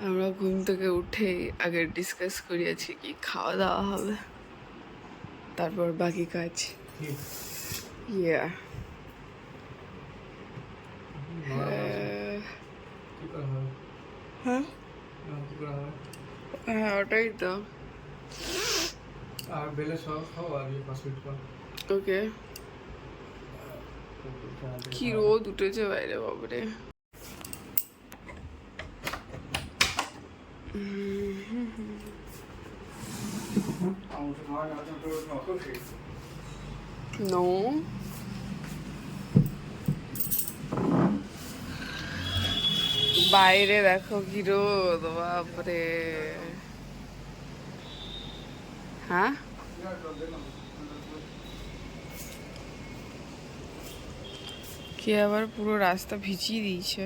আমরা ঘুম থেকে উঠেই আগে ডিসকাস করি আছি কি খাওয়া দাওয়া হবে, তারপর বাকি কাজ। ইয়া হ্যাঁ হ্যাঁ ওটাই তো। আর বেলে সহ খাও আর এই 5 মিনিট পর। ওকে। কি রোদ উঠেছে বাইরে, বাবারে। নো, বাইরে দেখো কি রোদ, বাপরে। হ্যাঁ কে আবার পুরো রাস্তা ভিজিয়ে দিয়েছে।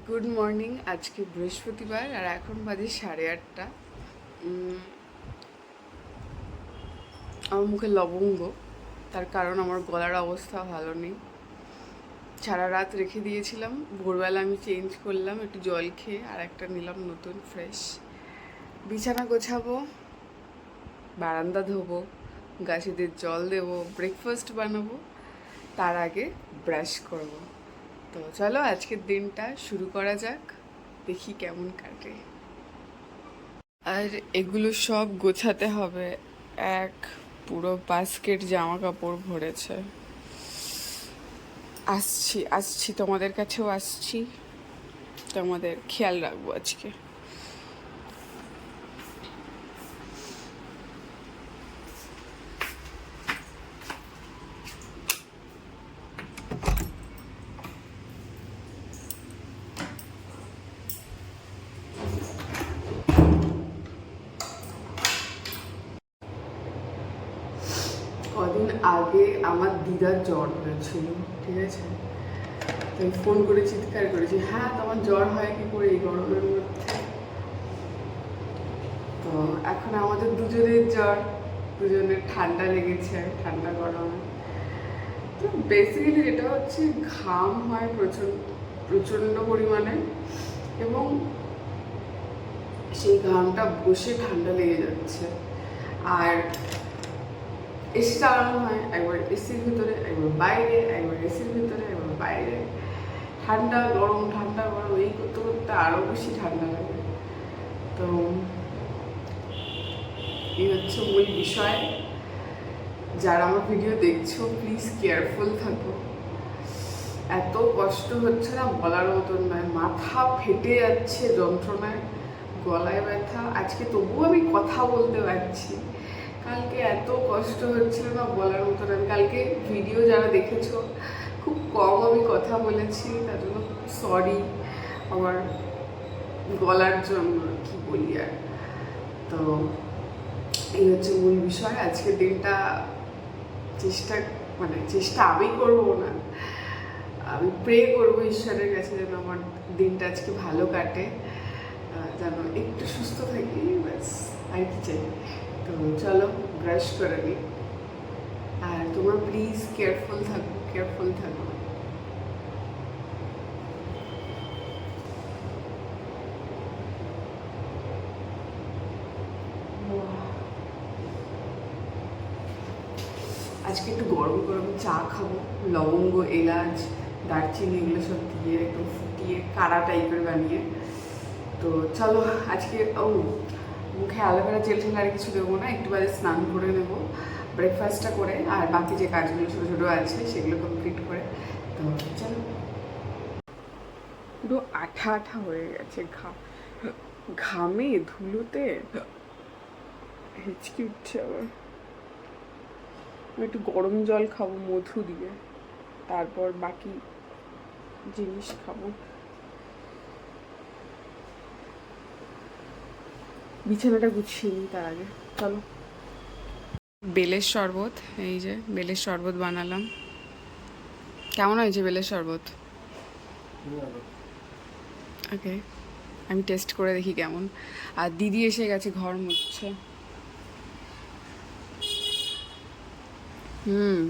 Good morning. আজকে বৃহস্পতিবার আর এখন বাজে 8:30। আমার মুখে লবঙ্গ, তার কারণ আমার গলার অবস্থা ভালো নেই। সারা রাত রেখে দিয়েছিলাম, ভোরবেলা আমি চেঞ্জ করলাম একটু জল খেয়ে, আর একটা নিলাম নতুন ফ্রেশ। বিছানা গোছাবো, বারান্দা ধোবো, গাছেদের জল দেবো, ব্রেকফাস্ট বানাবো, তার আগে ব্রাশ করব। তো চলো আজকের দিনটা শুরু করা যাক, দেখি কেমন কাটে। আর এগুলো সব গোছাতে হবে, এক পুরো বাস্কেট জামা কাপড় ভরেছে। আসছি আসছি, তোমাদের কাছেও আসছি, তোমাদের খেয়াল রাখবো আজকে। কদিন আগে আমার দিদার জ্বর হয়েছিল, ঠিক আছে। আমি ফোন করে চিৎকার করেছি, হ্যাঁ তোমার জ্বর হয় কি করে এই গরমের মধ্যে। তো এখন আমাদের দুজনের জ্বর, দুজনের ঠান্ডা লেগেছে, ঠান্ডা গরমে। তো বেসিক্যালি এটা হচ্ছে ঘাম হয় প্রচণ্ড পরিমাণে, এবং সেই ঘামটা বসে ঠান্ডা লেগে যাচ্ছে। আর এসি চালানো হয়, একবার এসির ভিতরে, একবার বাইরে, একবার এসির ভিতরে, একবার বাইরে। ঠান্ডা গরম এই করতে করতে আরও বেশি ঠান্ডা লাগে। তো এই হচ্ছে মূল বিষয়। যারা আমার ভিডিও দেখছো প্লিজ কেয়ারফুল থাকো। এত কষ্ট হচ্ছে না বলার মতন নয়, মাথা ফেটে যাচ্ছে যন্ত্রণায়, গলায় ব্যথা। আজকে তবুও আমি কথা বলতে পারছি, কালকে এত কষ্ট হচ্ছিল না বলার মতন। আমি কালকে ভিডিও যারা দেখেছো, খুব কম আমি কথা বলেছি, তার জন্য সরি আমার গলার জন্য, কি বলি আর। তো এই হচ্ছে মূল বিষয়। আজকের দিনটা চেষ্টা আমি করবো না, আমি প্রে করবো ঈশ্বরের কাছে যেন আমার দিনটা আজকে ভালো কাটে, যেন একটু সুস্থ থাকি, ব্যাস আর কি চাই। তো চলো ব্রাশ করে নিই, আর তোমরা প্লিজ কেয়ারফুল থাকো। আজকে একটু গরম গরম চা খাবো, লবঙ্গ, এলাচ, দারচিনি এগুলো সব দিয়ে একটু ফুটিয়ে কাড়া টাইপের বানিয়ে। তো চলো আজকে মুখে অ্যালোভেরা জেল ঠেল আর কিছু দেবো না, একটু বাদে স্নান করে নেবো, ব্রেকফাস্টটা করে, আর বাকি যে কাজগুলো ছোটো ছোটো আছে সেগুলো কমপ্লিট করে। তো চলো। পুরো আঠা আঠা হয়ে গেছে, ঘামে ধুলোতে হেঁচকি উঠছে আবার। আমি একটু গরম জল খাবো মধু দিয়ে, তারপর বাকি জিনিস খাবো। বিছানাটা গুছিয়ে নিই তার আগে, চলো। বেলের শরবত, এই যে বেলের শরবত বানালাম। কেমন হয়েছে বেলের শরবত? ওকে, আমি টেস্ট করে দেখি কেমন। আর দিদি এসে গেছে, ঘর মুছছে। হুম,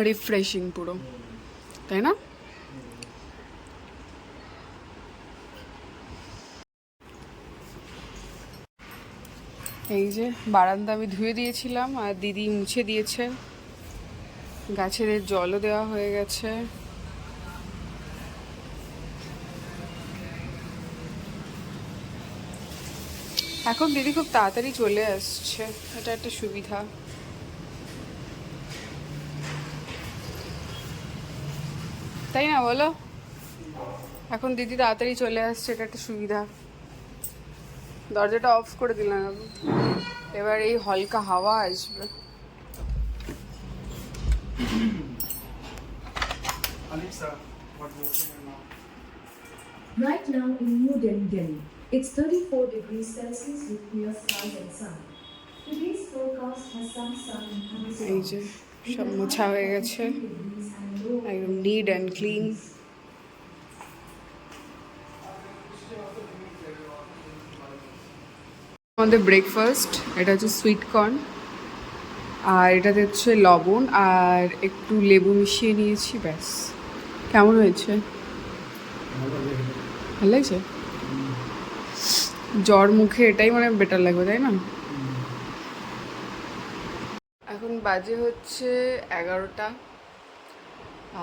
রিফ্রেশিং পুরো, তাই না? এই যে বারান্দা আমি ধুয়ে দিয়েছিলাম আর দিদি মুছে দিয়েছে, গাছের জলও দেওয়া হয়ে গেছে। এখন দিদি খুব তাড়াতাড়ি চলে আসছে, এটা একটা সুবিধা। তাই না বলো? এখন দিদি তাড়াতাড়ি চলে আসছে, এটা একটা সুবিধা। দরজাটা অফ করে দিলাম আমি, এবার এই হালকা হাওয়া আসবে। Alexa, what was now? Right now in New Delhi, it's 34 degrees Celsius with clear skies and sun. Today's forecast has some sun and এই যে thunderstorms. সব মোছা হয়ে গেছে, একদম নিট অ্যান্ড ক্লিন। আমাদের ব্রেকফাস্ট এটা হচ্ছে সুইট কর্ন, আর এটাতে হচ্ছে লবণ আর একটু লেবু মিশিয়ে নিয়েছি, ব্যাস। কেমন হয়েছে? ভালো লাগছে? জ্বর মুখে এটাই মানে বেটার লাগবে, তাই না? এখন বাজে হচ্ছে 11টা,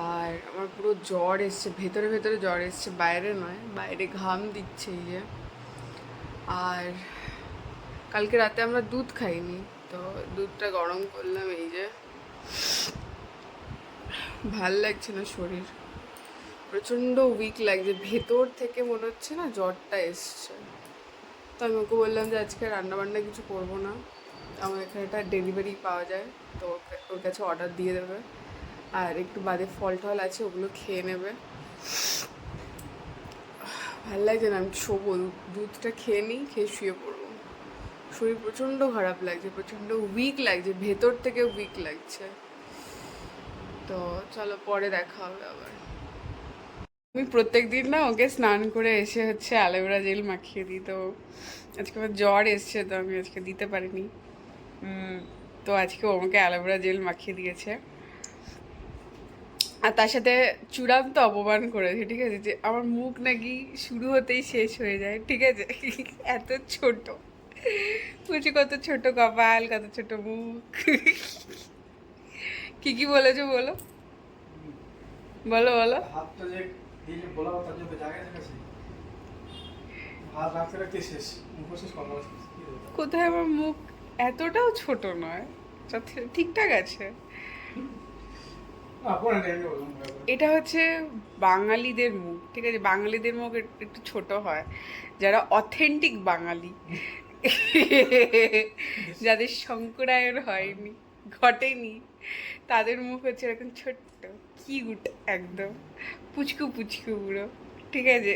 আর আমার পুরো জ্বর এসছে, ভেতরে ভেতরে জ্বর এসছে, বাইরে নয়, বাইরে ঘাম দিচ্ছে এই যে। আর কালকে রাতে আমরা দুধ খাইনি, তো দুধটা গরম করলাম, এই যে। ভাল লাগছে না শরীর, প্রচণ্ড উইক লাগছে, ভেতর থেকে মনে হচ্ছে না জ্বরটা এসছে। তো আমি ওকে বললাম যে আজকে রান্নাবান্না কিছু করবো না, আমার এখানে একটা ডেলিভারি পাওয়া যায়, তো ওর কাছে অর্ডার দিয়ে দেবে, আর একটু বাদে ফল টল আছে ওগুলো খেয়ে নেবে। ভাল লাগছে না, আমি শোবো, দুধটা খেয়ে নিই, খেয়ে শুয়ে পড়বো। শরীর প্রচণ্ড খারাপ লাগছে, প্রচণ্ড উইক লাগছে, ভেতর থেকে উইক লাগছে। তো চলো পরে দেখা হবে আবার। আমি প্রত্যেক দিন না ওকে স্নান করে এসে হচ্ছে অ্যালোভেরা জেল মাখিয়ে দিই, তো আজকে আমার জ্বর এসছে, তো আমি আজকে দিতে পারিনি। তো আজকে ও আমাকে অ্যালোভেরা জেল মাখিয়ে দিয়েছে, আর তার সাথে চূড়ান্ত অপমান করেছে, ঠিক আছে, যে আমার মুখ নাকি শুরু হতেই শেষ হয়ে যায়, ঠিক আছে। এত ছোট, বুঝি কত ছোট কপাল, কত ছোট মুখ। কি কি বলেছো বলো, বলো বলো। হাতটা যে এই যে বলা তার জন্য জায়গায় থাকে হাত রাখতে রাখতে শেষ, মুখ শেষ কপাল শেষ, কি বলবো? কোথায় আমার মুখ এতটাও ছোট নয়, ঠিকঠাক আছে। না পরে নেই, আমি বললাম এটা হচ্ছে বাঙালিদের মুখ, ঠিক আছে, বাঙালিদের মুখ একটু ছোট হয়, যারা অথেন্টিক বাঙালি, যাদের শঙ্করায়ণ হয়নি, ঘটেনি, তাদের মুখ হচ্ছে এরকম ছোট্ট কিউট, একদম পুচকু পুচকু পুরো, ঠিক আছে।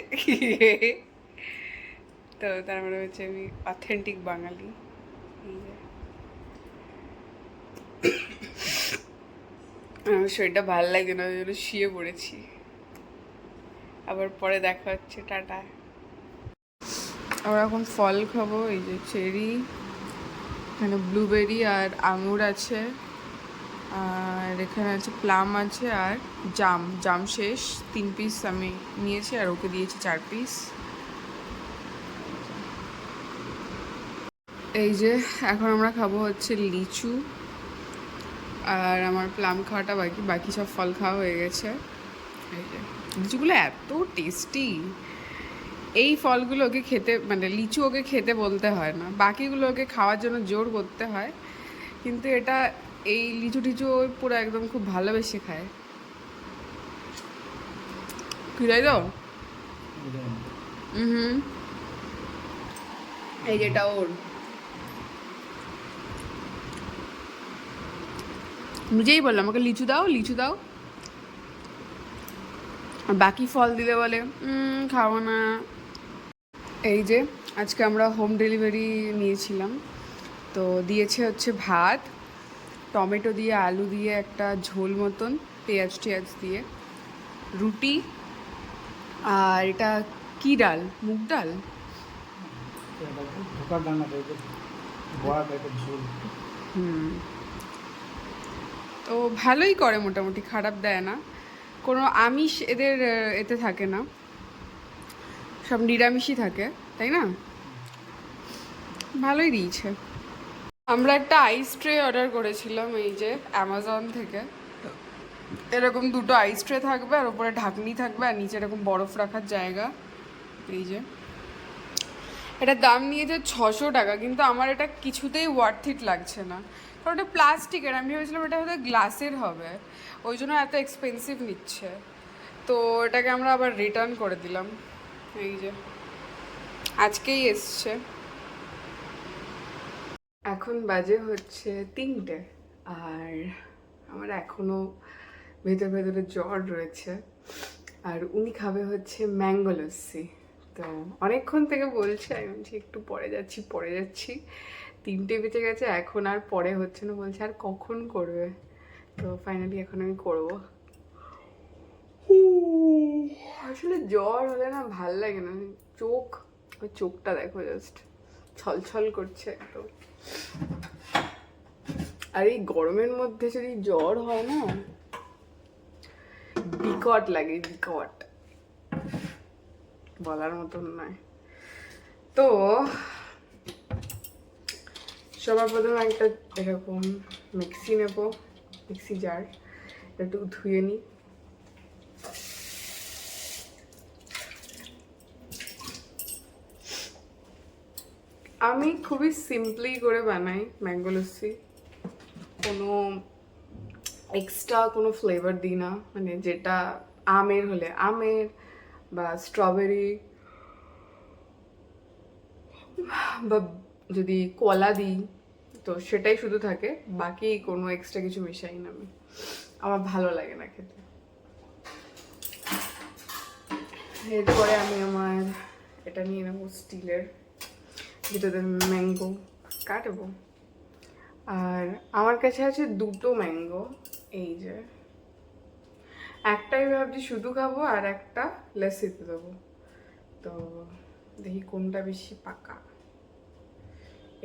তো তার মানে হচ্ছে আমি অথেন্টিক বাঙালি। আমার শরীরটা ভালো লাগে না, ওই জন্য শুয়ে পড়েছি। আবার পরে দেখা হচ্ছে, টাটা। আমরা এখন ফল খাবো, এই যে চেরি, এখানে ব্লুবেরি আর আঙুর আছে, আর এখানে আছে প্লাম আছে, আর জাম, জাম শেষ, 3 পিস আমি নিয়েছি আর ওকে দিয়েছি 4 পিস। এই যে এখন আমরা খাবো হচ্ছে লিচু, আর আমার প্লাম খাওয়াটা বাকি, বাকি সব ফল খাওয়া হয়ে গেছে। এই যে লিচুগুলো এত টেস্টি, এই ফলগুলো ওকে খেতে, মানে লিচু ওকে খেতে বলতে হয় না, বাকিগুলো ওকে খাওয়ার জন্য জোর করতে হয়, কিন্তু এটা এই লিচু টিচু ওই পুরো একদম খুব ভালোবেসে খায়। তাই তো? হুম, এই যেটা ওর, নিজেই বললাম আমাকে লিচু দাও, লিচু দাও, আর বাকি ফল দিলে বলে খাবো না। এই যে আজকে আমরা হোম ডেলিভারি নিয়েছিলাম, তো দিয়েছে হচ্ছে ভাত, টমেটো দিয়ে আলু দিয়ে একটা ঝোল মতন, পেঁয়াজ টেয়াজ দিয়ে, রুটি, আর এটা কি ডাল, মুগ ডাল, ধোকার ডালনা টাইপের, বড়া টাইপের ঝোল। তো ভালোই করে, মোটামুটি খারাপ দেয় না, কোনো আমিষ এদের এতে থাকে না, সব নিরামিষই থাকে, তাই না? ভালোই দিয়েছে। আমরা একটা আইস ট্রে অর্ডার করেছিলাম এই যে অ্যামাজন থেকে। এরকম দুটো আইস ট্রে থাকবে আর ওপরে ঢাকনি থাকবে আর নিচে এরকম বরফ রাখার জায়গা। এই যে এটার দাম নিয়েছে 600 টাকা, কিন্তু আমার এটা কিছুতেই ওয়ার্থ ইট লাগছে না, কারণ ওটা প্লাস্টিকের। আমি ভেবেছিলাম এটা হয়তো গ্লাসের হবে, ওই জন্য এত এক্সপেন্সিভ নিচ্ছে। তো এটাকে আমরা আবার রিটার্ন করে দিলাম। এই যে আজকেই এসছে। এখন বাজে হচ্ছে 3টে, আর আমার এখনও ভেতরে জ্বর রয়েছে। আর উনি খাবে হচ্ছে ম্যাঙ্গো লস্যি। তো অনেকক্ষণ থেকে বলছে, আমি বলছি একটু পরে যাচ্ছি 3টে বেজে গেছে, এখন আর পরে হচ্ছে না, বলছে আর কখন করবে। তো ফাইনালি এখন আমি করবো। আসলে জ্বর হলে না ভাল লাগে না, চোখটা দেখো জাস্ট ছলছল করছে একদম। আর এই গরমের মধ্যে যদি জ্বর হয় না, বিকট লাগে, বিকট, বলার মতন নয়। তো সবার প্রথমে একটা এরকম মিক্সি নেব, মিক্সি জার, একটু ধুয়ে নিই। আমি খুবই সিম্পলি করে বানাই ম্যাঙ্গো লস্যি, কোনো এক্সট্রা কোনো ফ্লেভার দিই না, মানে যেটা আমের হলে আমের বা স্ট্রবেরি বা যদি কলা দিই তো সেটাই শুধু থাকে, বাকি কোনো এক্সট্রা কিছু মেশাই না আমি, আমার ভালো লাগে না খেতে। এরপরে আমি আমার এটা নিয়ে নেবো স্টিলের, যেটাতে ম্যাঙ্গো কাটবো। আর আমার কাছে আছে 2টো ম্যাঙ্গো, এই যে একটাই ভাবছি শুধু খাবো আর একটা লস্যিতে দেবো। তো দেখি কোনটা বেশি পাকা,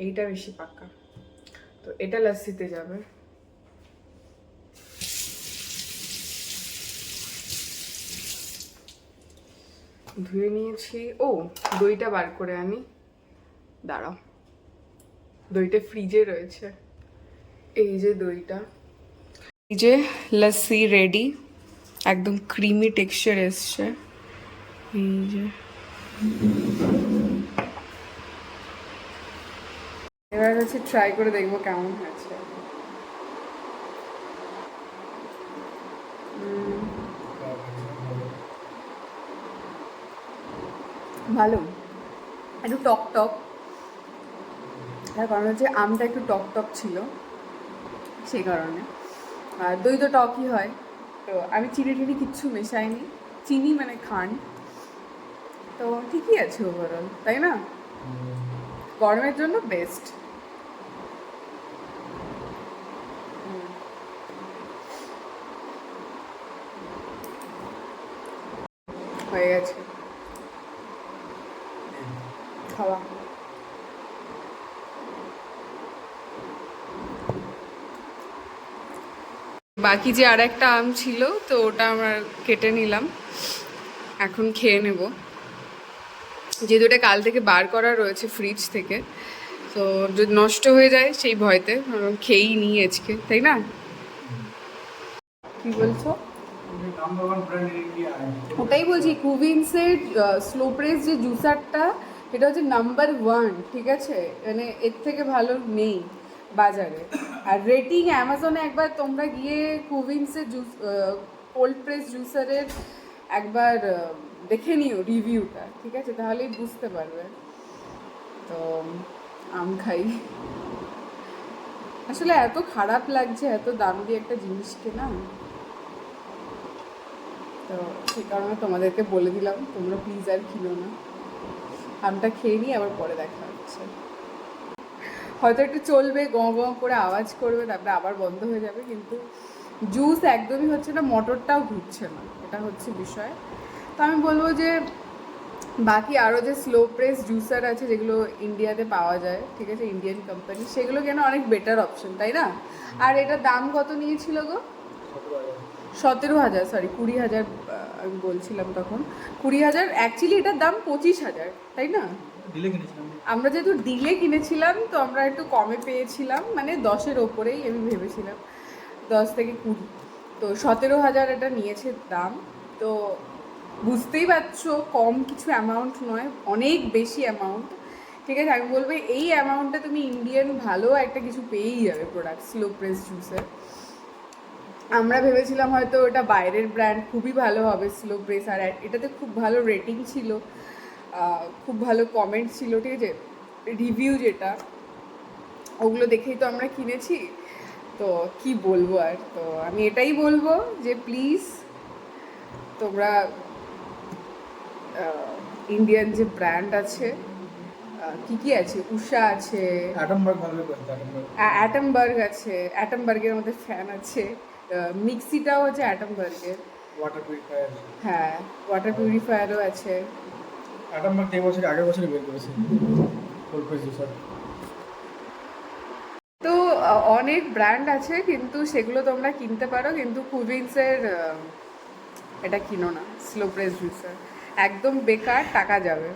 এইটা বেশি পাকা, তো এটা লস্যিতে যাবে। ধুয়ে নিয়েছি। ও, দইটা বার করে আনি, দাঁড়াও, দইটা ফ্রিজে রয়েছে। এই যে দইটা, এই যে লস্যি রেডি, একদম ক্রিমি টেক্সচার এসছে। এই যে এবার হচ্ছে ট্রাই করে দেখবো কেমন হয়েছে। ভালো, একটু টক টক, তার কারণ হচ্ছে আমটা একটু টক টক ছিল সেই কারণে, আর দই তো টকই হয়। তো আমি চিনি টিনি কিচ্ছু মেশাইনি, চিনি মানে খান্ড, তো ঠিকই আছে ওভারঅল, তাই না? গরমের জন্য বেস্ট। হয়ে গেছে খাওয়া। বাকি যে আর একটা আম ছিল তো ওটা আমার কেটে নিলাম, এখন খেয়ে নেব, যেহেতু এটা কাল থেকে বার করা রয়েছে ফ্রিজ থেকে, তো যদি নষ্ট হয়ে যায় সেই ভয়তে খেয়েই নিই আজকে, তাই না? কি বলছো? ওটাই বলছি, কুভিন্সের স্লো প্রেস যে জুসারটা, এটা হচ্ছে নাম্বার 1, ঠিক আছে? মানে এর থেকে ভালো নেই বাজারে। আর রেটিং অ্যামাজনে একবার তোমরা গিয়ে কুভিন্সের জুস কোল্ড প্রেস জুসারের একবার দেখে নিও রিভিউটা, ঠিক আছে? তাহলেই বুঝতে পারবে। তো আম খাই, আসলে এত খারাপ লাগছে এত দাম দিয়ে একটা জিনিস কেনা, তো সেই কারণে তোমাদেরকে বলে দিলাম তোমরা প্লিজ আর কিনো না। আমটা খেয়ে নিই, আবার পরে দেখা হচ্ছে। হয়তো একটু চলবে, গঁ গঁ করে আওয়াজ করবে, তারপরে আবার বন্ধ হয়ে যাবে, কিন্তু জুস একদমই হচ্ছে না, মটরটাও ঘুরছে না, এটা হচ্ছে বিষয়। তো আমি বলবো যে বাকি আরও যে স্লো প্রেস জুসার আছে যেগুলো ইন্ডিয়াতে পাওয়া যায়, ঠিক আছে, ইন্ডিয়ান কোম্পানি, সেগুলো কেন অনেক বেটার অপশন, তাই না? আর এটার দাম কত নিয়েছিল গো? 17,000, সরি 20,000 আমি বলছিলাম তখন। 20,000, অ্যাকচুয়ালি এটার দাম 25,000, তাই না? ডিলে কিনেছিলাম। আমরা যেহেতু ডিলে কিনেছিলাম তো আমরা একটু কমে পেয়েছিলাম, মানে 10-এর ওপরেই আমি ভেবেছিলাম, 10 থেকে 20। তো 17,000 এটা নিয়েছে দাম। তো বুঝতেই পারছো কম কিছু অ্যামাউন্ট নয়, অনেক বেশি অ্যামাউন্ট, ঠিক আছে। আমি বলবো এই অ্যামাউন্টে তুমি ইন্ডিয়ান ভালো একটা কিছু পেয়েই যাবে প্রোডাক্ট, স্লো প্রেস জুসের। আমরা ভেবেছিলাম হয়তো ওটা বাইরের ব্র্যান্ড, খুবই ভালো হবে স্লো প্রেস, আর এটাতে খুব ভালো রেটিং ছিল, খুব ভালো কমেন্ট ছিল, ঠিক আছে, রিভিউ যেটা, ওগুলো দেখেই তো আমরা কিনেছি। তো কি বলবো আর, তো আমি এটাই বলবো যে প্লিজ তোমরা ইন্ডিয়ান যে ব্র্যান্ড আছে, কি কি আছে, উষা আছে, অ্যাটমবার্গ ভালো করতে, অ্যাটমবার্গ। অ্যাটমবার্গ আছে, অ্যাটমবার্গের আমাদের ফ্যান আছে, মিক্সিটাও হচ্ছে অ্যাটমবার্গের, ওয়াটার পিউরিফায়ার। হ্যাঁ ওয়াটার পিউরিফায়ারও আছে। অ্যাটমবার্গ এই বছর আগের বছরই বের করেছে ফুল প্রেস জুসার। তো অনেক ব্র্যান্ড আছে, কিন্তু সেগুলো তোমরা কিনতে পারো, কিন্তু কুইন্সের এটা কিনো না, স্লো প্রেস জুসার একদম বেকার, টাকা যাবে।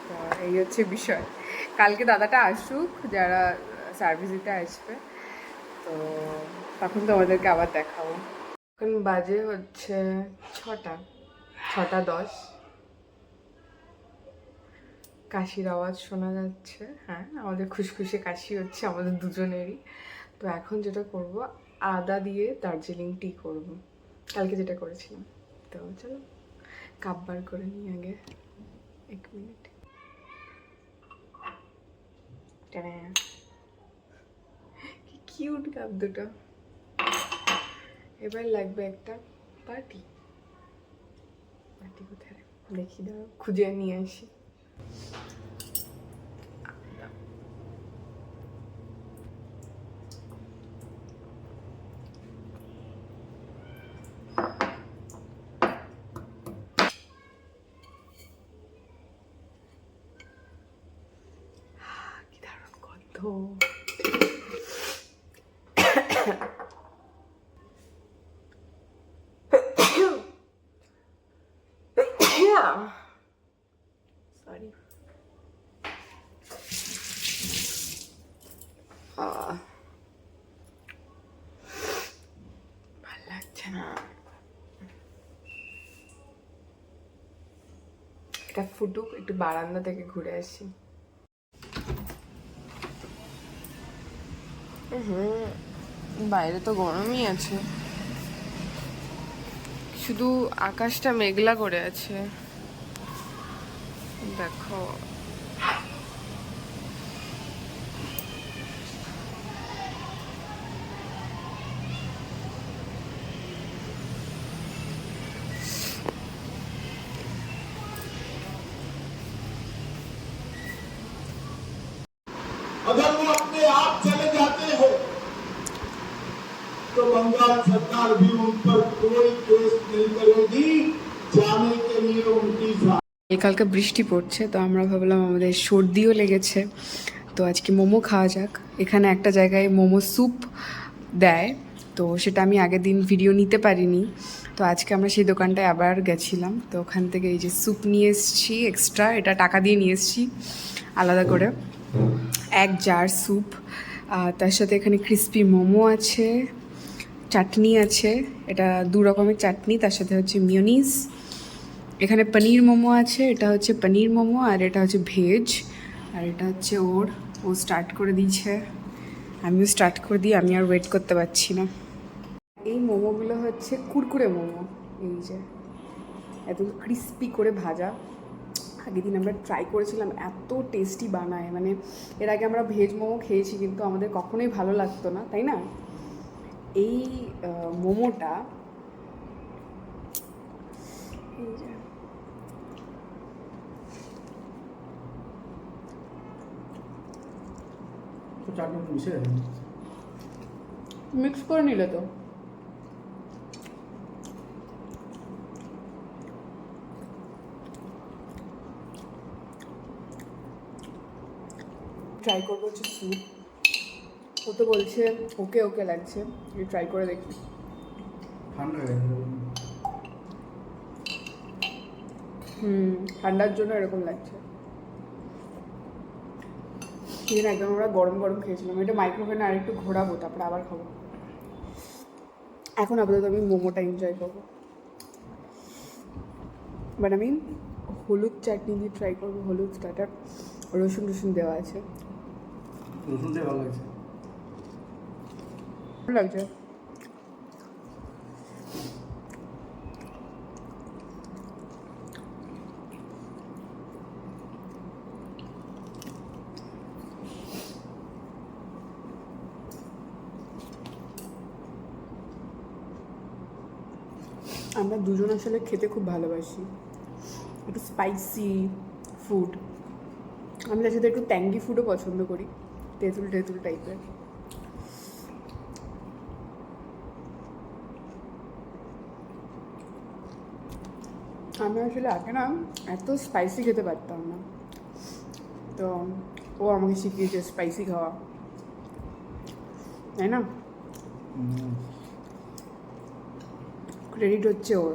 তো এই হচ্ছে বিষয়। কালকে দাদাটা আসুক, যারা সার্ভিস দিতে আসবে, তো তখন তোমাদেরকে আবার দেখাবো। এখন বাজে হচ্ছে 6:10। কাশির আওয়াজ শোনা যাচ্ছে, হ্যাঁ আমাদের খুশখুশে কাশি হচ্ছে আমাদের দুজনেরই। তো এখন যেটা করব, আদা দিয়ে দার্জিলিং টি করব, কালকে যেটা করেছিলাম। তো চলো কাপ বার করে নিই আগে, 1 মিনিট। কি কিউট কাপ দুটো। এবার লাগবে একটা পার্টি। পার্টি কোথায় দেখি, দাও খুঁজে নিয়ে আসি। কি দারুণ গন্ধ। সরি। ভাল লাগছে না, এটা ফুটুক, একটু বারান্দা থেকে ঘুরে আসি। বাইরে তো গরমই আছে, শুধু আকাশটা মেঘলা করে আছে, দেখো। अगर वो अपने आप चले जाते हैं तो बंगाल सरकार भी उन पर कोई केस नहीं करेगी, जाने के लिए उनकी কালকে বৃষ্টি পড়ছে, তো আমরা ভাবলাম আমাদের সর্দিও লেগেছে, তো আজকে মোমো খাওয়া যাক। এখানে একটা জায়গায় মোমো স্যুপ দেয়, তো সেটা আমি আগের দিন ভিডিও নিতে পারিনি, তো আজকে আমরা সেই দোকানটায় আবার গেছিলাম। তো ওখান থেকে এই যে স্যুপ নিয়ে এসেছি এক্সট্রা, এটা টাকা দিয়ে নিয়ে এসেছি আলাদা করে, 1 জার স্যুপ। তার সাথে এখানে ক্রিস্পি মোমো আছে, চাটনি আছে, এটা 2 রকমের চাটনি, তার সাথে হচ্ছে মিয়োনিজ। এখানে পনির মোমো আছে, এটা হচ্ছে পনির মোমো, আর এটা হচ্ছে ভেজ, আর এটা হচ্ছে ও স্টার্ট করে দিয়েছে, আমিও স্টার্ট করে দিই, আমি আর ওয়েট করতে পারছি না। এই মোমোগুলো হচ্ছে কুরকুরে মোমো, এই যে এত ক্রিস্পি করে ভাজা। আগের দিন আমরা ট্রাই করেছিলাম, এত টেস্টি বানায়, মানে এর আগে আমরা ভেজ মোমো খেয়েছি কিন্তু আমাদের কখনোই ভালো লাগতো না, তাই না? এই মোমোটা এই যে তো চাটনি মিশে যাবে। মিক্স করে নিলে তো ট্রাই করবো হচ্ছে স্যুপ। ও তো বলছে ওকে ওকে লাগছে, ট্রাই করে দেখি। ঠান্ডা হয়ে গেছে ঠান্ডার জন্য এরকম লাগছে। সেদিন একদম আমরা গরম গরম খেয়েছিলাম, এটা মাইক্রোওভেনে আর একটু ঘোরাবো তারপরে আবার খাবো। এখন আপাতত আমি মোমোটা এনজয় করবো, বাট আমি হলুদ চাটনি দিয়ে ট্রাই করবো। হলুদ স্টার্টার, রসুন টসুন দেওয়া আছে, রসুন দিয়ে ভালো লাগছে। ভালো লাগছে। আমরা দুজন আসলে খেতে খুব ভালোবাসি, একটু স্পাইসি ফুড। আমি তার সাথে একটু ট্যাঙ্গি ফুডও পছন্দ করি, তেঁতুল টেতুল টাইপের। আমি আসলে আগে না এত স্পাইসি খেতে পারতাম না, তো ও আমাকে শিখিয়েছে স্পাইসি খাওয়া, তাই না? ক্রেডিট হচ্ছে ওর।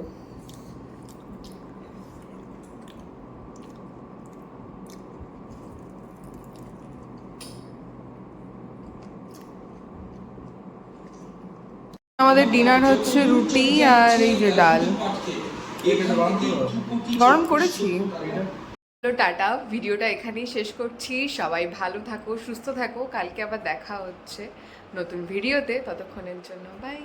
আমাদের ডিনার হচ্ছে রুটি আর এই যে ডাল। গরম করেছি। টাটা, ভিডিওটা এখানেই শেষ করছি। সবাই ভালো থাকো, সুস্থ থাকো। কালকে আবার দেখা হচ্ছে নতুন ভিডিওতে, ততক্ষণের জন্য বাই।